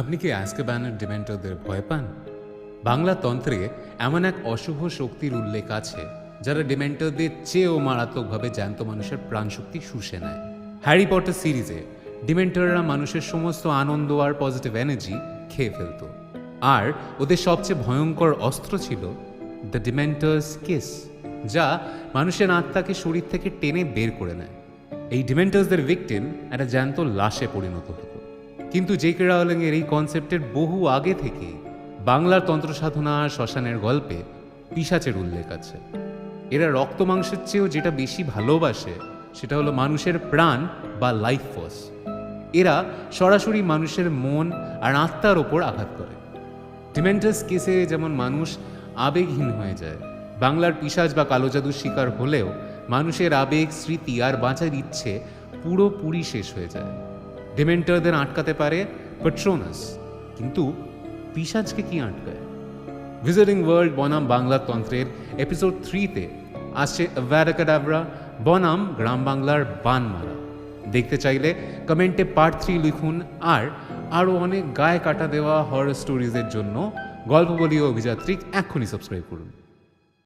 আপনি কি অ্যাজকাবানের ডিমেন্টরদের ভয় পান? বাংলা তন্ত্রে এমন এক অশুভ শক্তির উল্লেখ আছে যারা ডিমেন্টরদের চেয়েও মারাত্মকভাবে জ্যান্ত মানুষের প্রাণশক্তি শুষে নেয়। হ্যারি পটার সিরিজে ডিমেন্টররা মানুষের সমস্ত আনন্দ আর পজিটিভ এনার্জি খেয়ে ফেলত, আর ওদের সবচেয়ে ভয়ঙ্কর অস্ত্র ছিল দ্য ডিমেন্টার্স কিস, যা মানুষের আত্মাকে শরীর থেকে টেনে বের করে নেয়। এই ডিমেন্টার্সদের ভিকটিম একটা জ্যান্ত লাশে পরিণত হতো। কিন্তু জে.কে রাওলিংয়ের এই কনসেপ্টের বহু আগে থেকে বাংলার তন্ত্র সাধনা আর শ্মশানের গল্পে পিশাচের উল্লেখ আছে। এরা রক্ত মাংসের চেয়েও যেটা বেশি ভালোবাসে সেটা হলো মানুষের প্রাণ বা লাইফ ফোর্স। এরা সরাসরি মানুষের মন আর আত্মার ওপর আঘাত করে। ডিমেন্টার্স কেসে যেমন মানুষ আবেগহীন হয়ে যায়, বাংলার পিশাচ বা কালো জাদুর শিকার হলেও মানুষের আবেগ, স্মৃতি আর বাঁচার ইচ্ছে পুরোপুরি শেষ হয়ে যায়। ডিমেন্টরদের আটকাতে পারে পেট্রোনাস, কিন্তু পিশাচকে কি আটকায়? ভিজিটিং ওয়ার্ল্ড বনাম বাংলা তন্ত্রের এপিসোড 3-তে আসছে ভ্যারাকাডাবরা বনাম গ্রাম বাংলার বানমারা। দেখতে চাইলে কমেন্টে পার্ট 3 লিখুন, আর আরও অনেক গায়ে কাটা দেওয়া হরর স্টোরিজের জন্য গল্প বলি ও অভিযাত্রিক এক্ষুনি সাবস্ক্রাইব করুন।